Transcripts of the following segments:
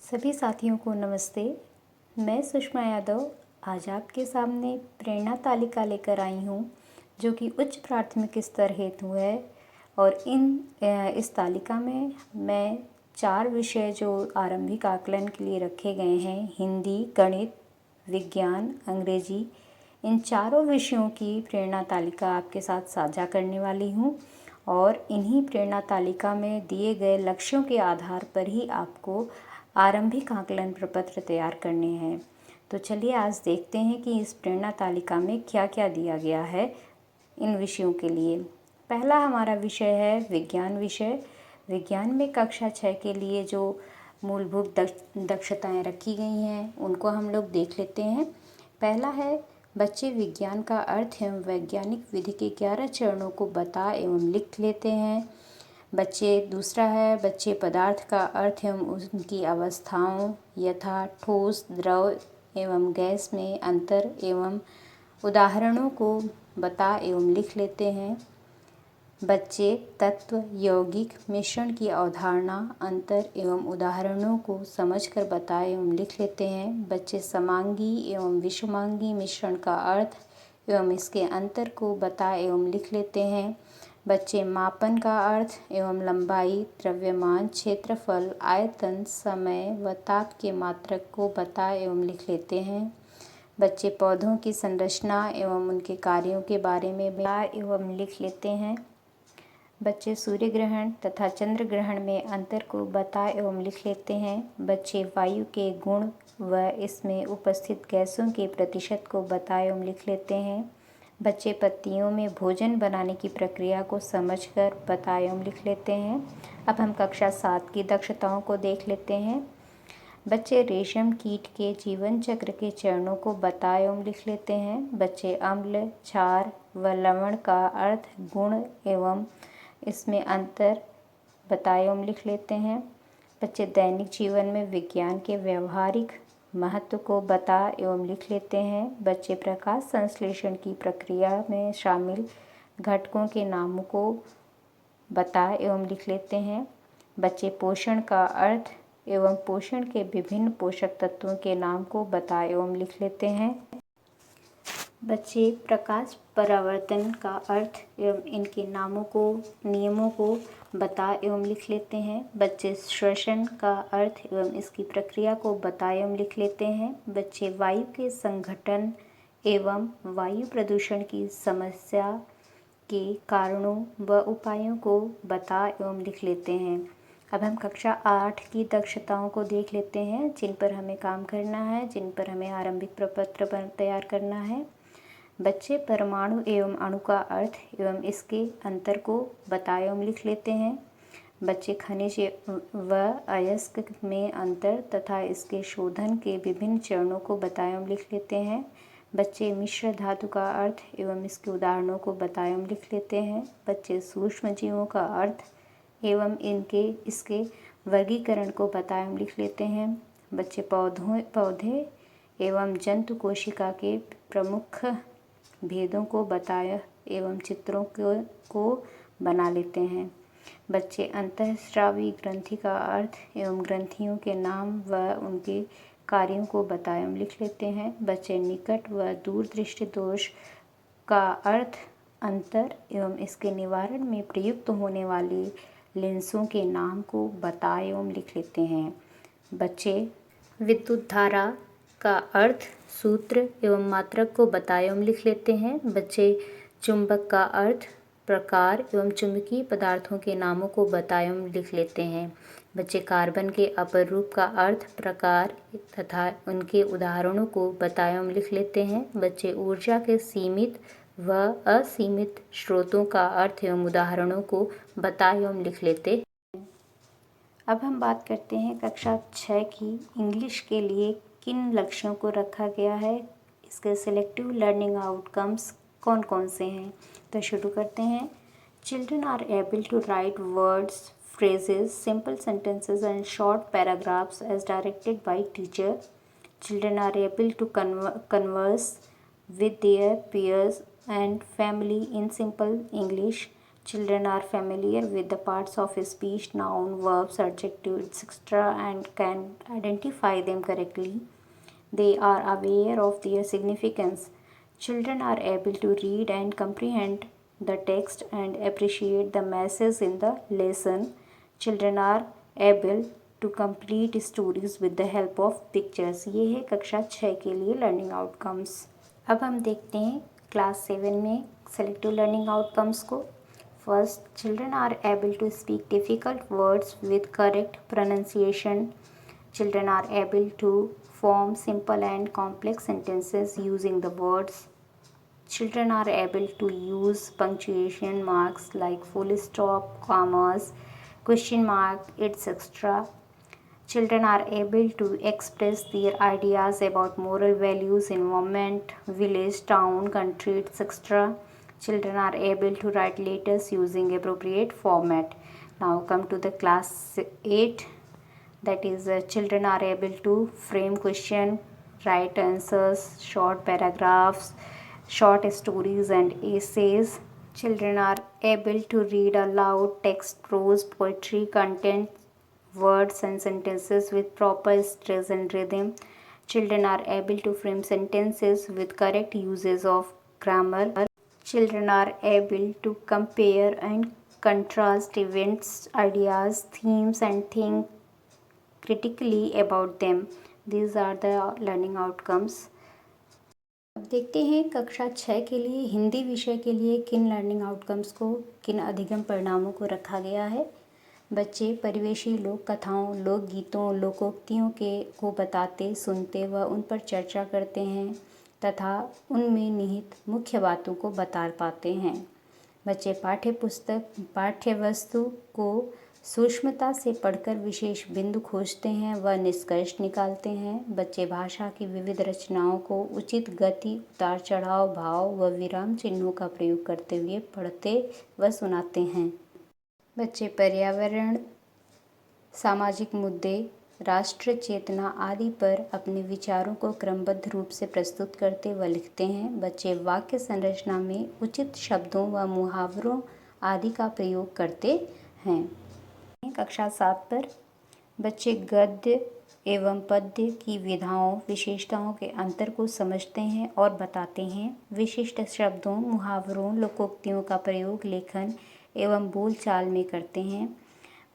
सभी साथियों को नमस्ते। मैं सुषमा यादव आज आपके सामने प्रेरणा तालिका लेकर आई हूँ जो कि उच्च प्राथमिक स्तर हेतु है। और इस तालिका में मैं 4 विषय जो आरंभिक आकलन के लिए रखे गए हैं, हिंदी, गणित, विज्ञान, अंग्रेजी, इन चारों विषयों की प्रेरणा तालिका आपके साथ साझा करने वाली हूँ। और इन्हीं प्रेरणा तालिका में दिए गए लक्ष्यों के आधार पर ही आपको आरंभिक आकलन प्रपत्र तैयार करने हैं। तो चलिए आज देखते हैं कि इस प्रेरणा तालिका में क्या क्या दिया गया है इन विषयों के लिए। पहला हमारा विषय है विज्ञान विषय। विज्ञान में कक्षा 6 के लिए जो मूलभूत दक्षताएं रखी गई हैं उनको हम लोग देख लेते हैं। पहला है बच्चे विज्ञान का अर्थ एवं वैज्ञानिक विधि के 11 चरणों को बता एवं लिख लेते हैं। दूसरा है बच्चे पदार्थ का अर्थ एवं उनकी अवस्थाओं यथा ठोस, द्रव एवं गैस में अंतर एवं उदाहरणों को बता एवं लिख लेते हैं। बच्चे तत्व, यौगिक, मिश्रण की अवधारणा, अंतर एवं उदाहरणों को समझकर बता एवं लिख लेते हैं। बच्चे समांगी एवं विषमांगी मिश्रण का अर्थ एवं इसके अंतर को बता एवं लिख लेते हैं। बच्चे मापन का अर्थ एवं लंबाई, द्रव्यमान, क्षेत्रफल, आयतन, समय व ताप के मात्रक को बता एवं लिख लेते हैं। बच्चे पौधों की संरचना एवं उनके कार्यों के बारे में बता एवं लिख लेते हैं। बच्चे सूर्य ग्रहण तथा चंद्र ग्रहण में अंतर को बता एवं लिख लेते हैं। बच्चे वायु के गुण व इसमें उपस्थित गैसों के प्रतिशत को बता एवं लिख लेते हैं। बच्चे पत्तियों में भोजन बनाने की प्रक्रिया को समझकर बता एवं लिख लेते हैं। अब हम कक्षा 7 की दक्षताओं को देख लेते हैं। बच्चे रेशम कीट के जीवन चक्र के चरणों को बता एवं लिख लेते हैं। बच्चे अम्ल, क्षार व लवण का अर्थ, गुण एवं इसमें अंतर बता एवं लिख लेते हैं। बच्चे दैनिक जीवन में विज्ञान के व्यवहारिक महत्व को बता एवं लिख लेते हैं। बच्चे प्रकाश संश्लेषण की प्रक्रिया में शामिल घटकों के नामों को बता एवं लिख लेते हैं। बच्चे पोषण का अर्थ एवं पोषण के विभिन्न पोषक तत्वों के नाम को बता एवं लिख लेते हैं। बच्चे प्रकाश परावर्तन का अर्थ एवं इनके नामों को, नियमों को बता एवं लिख लेते हैं। बच्चे श्वसन का अर्थ एवं इसकी प्रक्रिया को बता एवं लिख लेते हैं। बच्चे वायु के संघटन एवं वायु प्रदूषण की समस्या के कारणों व उपायों को बता एवं लिख लेते हैं। अब हम कक्षा 8 की दक्षताओं को देख लेते हैं जिन पर हमें काम करना है, जिन पर हमें आरंभिक प्रपत्र तैयार करना है। बच्चे परमाणु एवं अणु का अर्थ एवं इसके अंतर को बता एवं लिख लेते हैं। बच्चे खनिज व अयस्क में अंतर तथा इसके शोधन के विभिन्न चरणों को बता एवं लिख लेते हैं। बच्चे मिश्र धातु का अर्थ एवं इसके उदाहरणों को बता एवं लिख लेते हैं। बच्चे सूक्ष्म जीवों का अर्थ एवं इसके वर्गीकरण को बता एवं लिख लेते हैं। बच्चे पौधे एवं जंतु कोशिका के प्रमुख भेदों को बताया एवं चित्रों को बना लेते हैं। बच्चे अंतःस्रावी ग्रंथि का अर्थ एवं ग्रंथियों के नाम व उनके कार्यों को बता एवं लिख लेते हैं। बच्चे निकट व दूरदृष्टि दोष का अर्थ, अंतर एवं इसके निवारण में प्रयुक्त होने वाली लेंसों के नाम को बता एवं लिख लेते हैं। बच्चे विद्युत धारा का अर्थ, सूत्र एवं मात्रक को बता एवं लिख लेते हैं। बच्चे चुंबक का अर्थ, प्रकार एवं चुंबकीय पदार्थों के नामों को बता एवं लिख लेते हैं। बच्चे कार्बन के अपर रूप का अर्थ, प्रकार तथा उनके उदाहरणों को बता एवं लिख लेते हैं। बच्चे ऊर्जा के सीमित व असीमित स्रोतों का अर्थ एवं उदाहरणों को बता एवं लिख लेते हैं। अब हम बात करते हैं कक्षा 6 की इंग्लिश के लिए किन लक्ष्यों को रखा गया है, इसके सिलेक्टिव लर्निंग आउटकम्स कौन कौन से हैं। तो शुरू करते हैं। Children are able to write words, phrases, simple sentences and short paragraphs as directed by teacher. Children are able to converse with their peers and family in simple English. Children are familiar with the parts of speech, noun, verbs, adjectives, etc., and can identify them correctly. They are aware of their significance. Children are able to read and comprehend the text and appreciate the message in the lesson. Children are able to complete stories with the help of pictures. ये है कक्षा 6 के लिए learning outcomes. अब हम देखते हैं class 7 में सेलेक्टिव लर्निंग आउटकम्स को। First, children are able to speak difficult words with correct pronunciation. Children are able to form simple and complex sentences using the words. Children are able to use punctuation marks like full stop, commas, question mark, etc. Children are able to express their ideas about moral values, environment, village, town, country, etc. Children are able to write letters using appropriate format. Now come to the class 8. That is, children are able to frame question, write answers, short paragraphs, short stories and essays. Children are able to read aloud text, prose, poetry, content, words and sentences with proper stress and rhythm. Children are able to frame sentences with correct uses of grammar. Children are able to compare and contrast events, ideas, themes and think critically about them. These are the learning outcomes. अब देखते हैं कक्षा 6 के लिए हिंदी विषय के लिए किन लर्निंग आउटकम्स को, किन अधिगम परिणामों को रखा गया है। बच्चे परिवेशी लोक कथाओं, लोकगीतों, लोकोक्तियों को बताते, सुनते व उन पर चर्चा करते हैं तथा उनमें निहित मुख्य बातों को बता पाते हैं। बच्चे पाठ्य वस्तु को सूक्ष्मता से पढ़कर विशेष बिंदु खोजते हैं व निष्कर्ष निकालते हैं। बच्चे भाषा की विविध रचनाओं को उचित गति, उतार चढ़ाव, भाव व विराम चिन्हों का प्रयोग करते हुए पढ़ते व सुनाते हैं। बच्चे पर्यावरण, सामाजिक मुद्दे, राष्ट्र चेतना आदि पर अपने विचारों को क्रमबद्ध रूप से प्रस्तुत करते व लिखते हैं। बच्चे वाक्य संरचना में उचित शब्दों व मुहावरों आदि का प्रयोग करते हैं। कक्षा 7 पर बच्चे गद्य एवं पद्य की विधाओं, विशेषताओं के अंतर को समझते हैं और बताते हैं। विशिष्ट शब्दों, मुहावरों, लोकोक्तियों का प्रयोग लेखन एवं बोलचाल में करते हैं।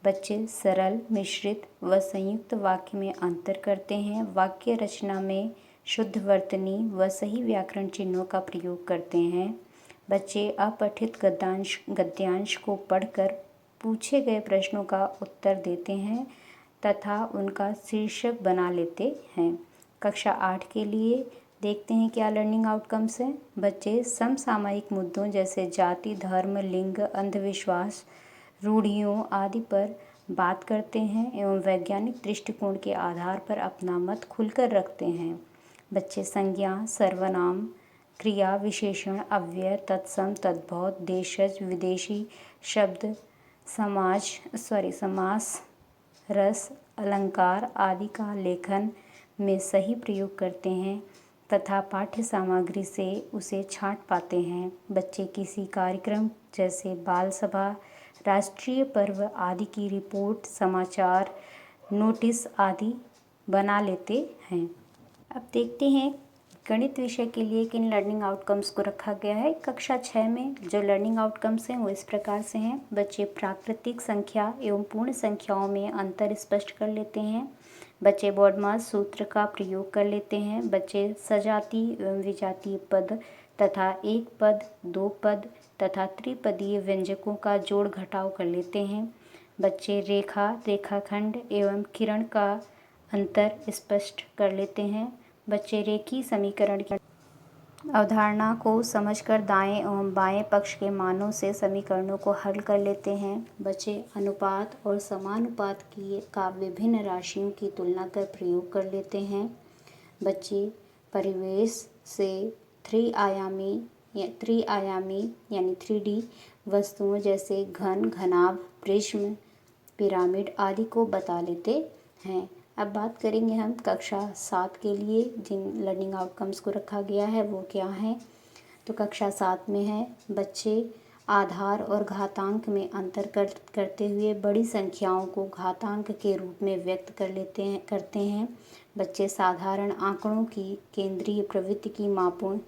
बच्चे सरल, मिश्रित व संयुक्त वाक्य में अंतर करते हैं। वाक्य रचना में शुद्ध वर्तनी व सही व्याकरण चिन्हों का प्रयोग करते हैं। बच्चे अपठित गद्यांश को पढ़कर पूछे गए प्रश्नों का उत्तर देते हैं तथा उनका शीर्षक बना लेते हैं। कक्षा 8 के लिए देखते हैं क्या लर्निंग आउटकम्स हैं। बच्चे समसामयिक मुद्दों जैसे जाति, धर्म, लिंग, अंधविश्वास, रूढ़ियों आदि पर बात करते हैं एवं वैज्ञानिक दृष्टिकोण के आधार पर अपना मत खुलकर रखते हैं। बच्चे संज्ञा, सर्वनाम, क्रिया, विशेषण, अव्यय, तत्सम, तद्भव, देशज, विदेशी शब्द, समास, रस, अलंकार आदि का लेखन में सही प्रयोग करते हैं तथा पाठ्य सामग्री से उसे छांट पाते हैं। बच्चे किसी कार्यक्रम जैसे बाल सभा, राष्ट्रीय पर्व आदि की रिपोर्ट, समाचार, नोटिस आदि बना लेते हैं। अब देखते हैं गणित विषय के लिए किन लर्निंग आउटकम्स को रखा गया है। कक्षा 6 में जो लर्निंग आउटकम्स हैं वो इस प्रकार से हैं। बच्चे प्राकृतिक संख्या एवं पूर्ण संख्याओं में अंतर स्पष्ट कर लेते हैं। बच्चे बॉडमास सूत्र का प्रयोग कर लेते हैं। बच्चे सजातीय एवं विजातीय पद तथा एक पद, दो पद तथा त्रिपदीय व्यंजकों का जोड़ घटाव कर लेते हैं। बच्चे रेखा, रेखाखंड एवं किरण का अंतर स्पष्ट कर लेते हैं। बच्चे रेखीय समीकरण की अवधारणा को समझकर दाएं एवं बाएं पक्ष के मानों से समीकरणों को हल कर लेते हैं। बच्चे अनुपात और समानुपात का विभिन्न राशियों की तुलना कर प्रयोग कर लेते हैं। बच्चे परिवेश से त्रिआयामी यानी 3D वस्तुओं जैसे घन, घनाभ, प्रिज्म, पिरामिड आदि को बता लेते हैं। अब बात करेंगे हम कक्षा 7 के लिए जिन लर्निंग आउटकम्स को रखा गया है वो क्या हैं। तो कक्षा 7 में है बच्चे आधार और घातांक में अंतर करते हुए बड़ी संख्याओं को घातांक के रूप में व्यक्त करते हैं। बच्चे साधारण आंकड़ों की केंद्रीय प्रवृत्ति की मापों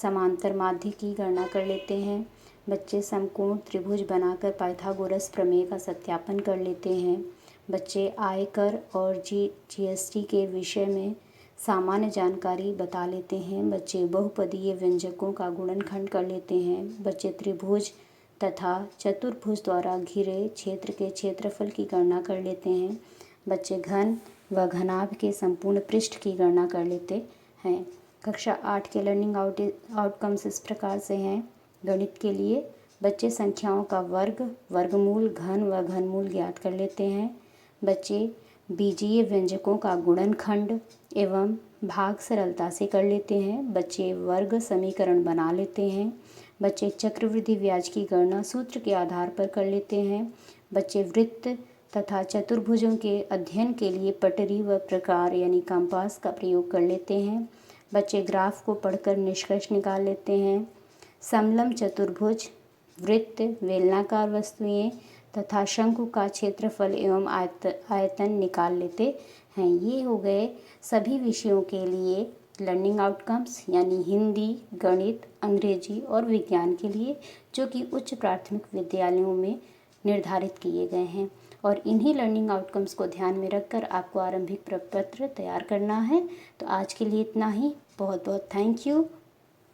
समांतर माध्य की गणना कर लेते हैं। बच्चे समकोण त्रिभुज बनाकर पाइथागोरस प्रमेय का सत्यापन कर लेते हैं। बच्चे आयकर और जीएसटी के विषय में सामान्य जानकारी बता लेते हैं। बच्चे बहुपदीय व्यंजकों का गुणनखंड कर लेते हैं। बच्चे त्रिभुज तथा चतुर्भुज द्वारा घिरे क्षेत्र के क्षेत्रफल की गणना कर लेते हैं। बच्चे घन व घनाभ के संपूर्ण पृष्ठ की गणना कर लेते हैं। कक्षा 8 के लर्निंग आउटकम्स इस प्रकार से हैं। गणित के लिए बच्चे संख्याओं का वर्ग, वर्गमूल, घन व घनमूल ज्ञात कर लेते हैं। बच्चे बीजीय व्यंजकों का गुणनखंड एवं भाग सरलता से कर लेते हैं। बच्चे वर्ग समीकरण बना लेते हैं। बच्चे चक्रवृद्धि ब्याज की गणना सूत्र के आधार पर कर लेते हैं। बच्चे वृत्त तथा चतुर्भुजों के अध्ययन के लिए पटरी व प्रकार यानी कंपास का प्रयोग कर लेते हैं। बच्चे ग्राफ को पढ़कर निष्कर्ष निकाल लेते हैं। समलंब चतुर्भुज, वृत्त, बेलनाकार वस्तुएं तथा शंकु का क्षेत्रफल एवं आयतन निकाल लेते हैं। ये हो गए सभी विषयों के लिए लर्निंग आउटकम्स यानी हिंदी, गणित, अंग्रेजी और विज्ञान के लिए, जो कि उच्च प्राथमिक विद्यालयों में निर्धारित किए गए हैं। और इन्हीं लर्निंग आउटकम्स को ध्यान में रखकर आपको आरंभिक प्रपत्र तैयार करना है। तो आज के लिए इतना ही। बहुत बहुत थैंक यू।